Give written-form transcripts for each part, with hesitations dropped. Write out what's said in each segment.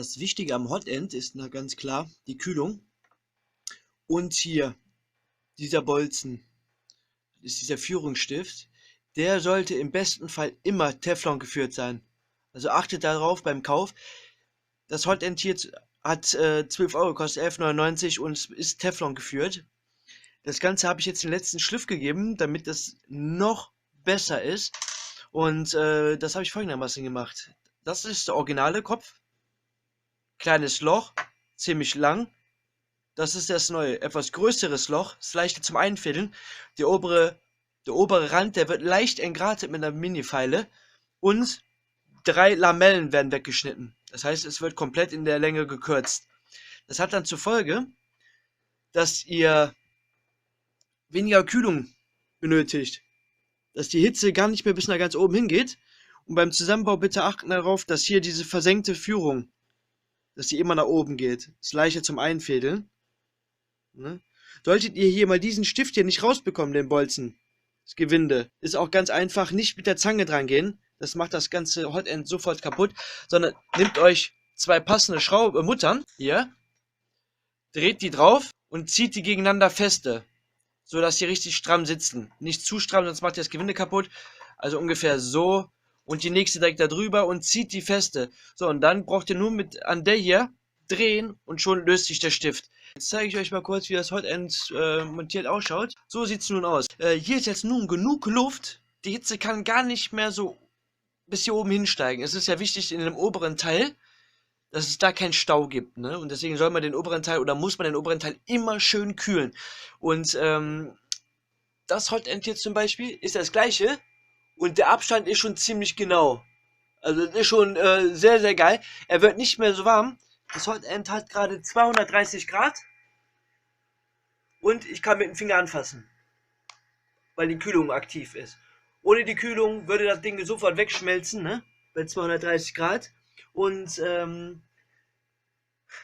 Das Wichtige am Hotend ist ganz klar die Kühlung. Und hier, dieser Bolzen, ist dieser Führungsstift. Der sollte im besten Fall immer Teflon geführt sein. Also achtet darauf beim Kauf. Das Hotend hier hat 12 Euro, kostet 11,99 und ist Teflon geführt. Das Ganze habe ich jetzt den letzten Schliff gegeben, damit das noch besser ist. Und das habe ich folgendermaßen gemacht. Das ist der originale Kopf. Kleines Loch, ziemlich lang. Das ist das neue, etwas größeres Loch, ist leichter zum Einfädeln. Der obere Rand, der wird leicht entgratet mit einer Mini-Feile. Und 3 Lamellen werden weggeschnitten. Das heißt, es wird komplett in der Länge gekürzt. Das hat dann zur Folge, dass ihr weniger Kühlung benötigt. Dass die Hitze gar nicht mehr bis nach ganz oben hingeht. Und beim Zusammenbau bitte achten darauf, dass hier diese versenkte Führung, dass die immer nach oben geht. Ist leichter zum Einfädeln. Ne? Solltet ihr hier mal diesen Stift hier nicht rausbekommen, den Bolzen, das Gewinde, ist auch ganz einfach, nicht mit der Zange dran gehen. Das macht das ganze Hotend sofort kaputt, sondern nehmt euch 2 passende Muttern, hier, dreht die drauf und zieht die gegeneinander feste, so dass die richtig stramm sitzen. Nicht zu stramm, sonst macht ihr das Gewinde kaputt. Also ungefähr so. Und die nächste direkt da drüber und zieht die feste. So, und dann braucht ihr nur an der hier drehen und schon löst sich der Stift. Jetzt zeige ich euch mal kurz, wie das Hotend montiert ausschaut. So sieht es nun aus. Hier ist jetzt nun genug Luft. Die Hitze kann gar nicht mehr so bis hier oben hinsteigen. Es ist ja wichtig in dem oberen Teil, dass es da keinen Stau gibt, ne? Und deswegen soll man den oberen Teil oder muss man den oberen Teil immer schön kühlen. Und das Hotend hier zum Beispiel ist das gleiche und der Abstand ist schon ziemlich genau. Also das ist schon sehr, sehr geil. Er wird nicht mehr so warm. Das Hotend hat gerade 230 Grad und ich kann mit dem Finger anfassen, weil die Kühlung aktiv ist. Ohne die Kühlung würde das Ding sofort wegschmelzen, ne? Bei 230 Grad. Und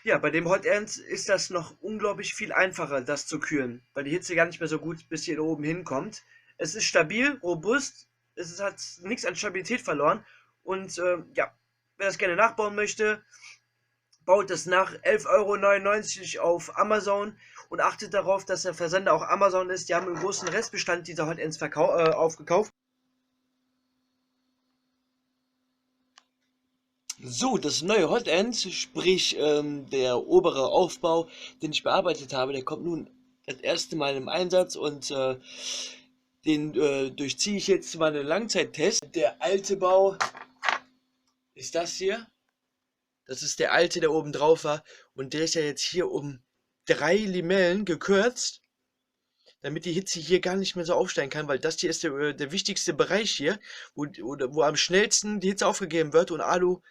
ja, bei dem Hotend ist das noch unglaublich viel einfacher, das zu kühlen, weil die Hitze gar nicht mehr so gut bis hier oben hinkommt. Es ist stabil, robust, hat nichts an Stabilität verloren. Und ja, wer das gerne nachbauen möchte, baut es nach 11,99 € auf Amazon und achtet darauf, dass der Versender auch Amazon ist. Die haben einen großen Restbestand dieser Hotends aufgekauft. So, das neue Hotend, sprich der obere Aufbau, den ich bearbeitet habe, der kommt nun das erste Mal im Einsatz und den durchziehe ich jetzt mal einen Langzeittest. Der alte Bau ist das hier. Das ist der alte, der oben drauf war. Und der ist ja jetzt hier um 3 Limellen gekürzt, damit die Hitze hier gar nicht mehr so aufsteigen kann, weil das hier ist der wichtigste Bereich hier, wo am schnellsten die Hitze aufgegeben wird. Und Alu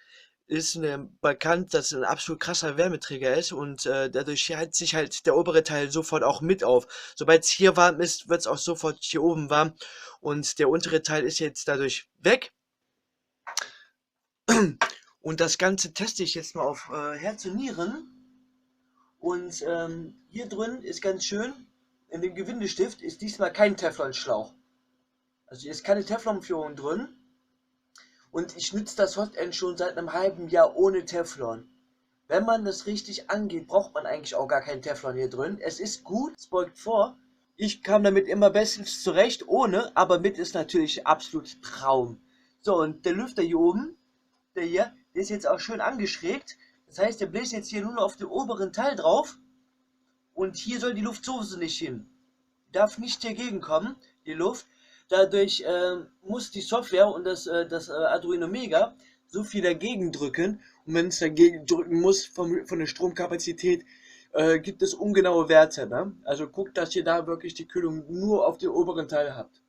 ist bekannt, dass es ein absolut krasser Wärmeträger ist und dadurch heizt sich halt der obere Teil sofort auch mit auf. Sobald es hier warm ist, wird es auch sofort hier oben warm und der untere Teil ist jetzt dadurch weg. Und das Ganze teste ich jetzt mal auf Herz und Nieren. Und hier drin ist ganz schön, in dem Gewindestift ist diesmal kein Teflonschlauch. Also hier ist keine Teflonführung drin. Und ich nutze das Hotend schon seit einem halben Jahr ohne Teflon. Wenn man das richtig angeht, braucht man eigentlich auch gar keinen Teflon hier drin. Es ist gut, es beugt vor. Ich kam damit immer bestens zurecht, ohne, aber mit ist natürlich absolut Traum. So, und der Lüfter hier oben, der ist jetzt auch schön angeschrägt. Das heißt, der bläst jetzt hier nur noch auf den oberen Teil drauf. Und hier soll die Luft sowieso nicht hin. Darf nicht dagegen kommen, die Luft. Dadurch muss die Software und das Arduino Mega so viel dagegen drücken. Und wenn es dagegen drücken muss, von der Stromkapazität, gibt es ungenaue Werte. Ne? Also guckt, dass ihr da wirklich die Kühlung nur auf den oberen Teil habt.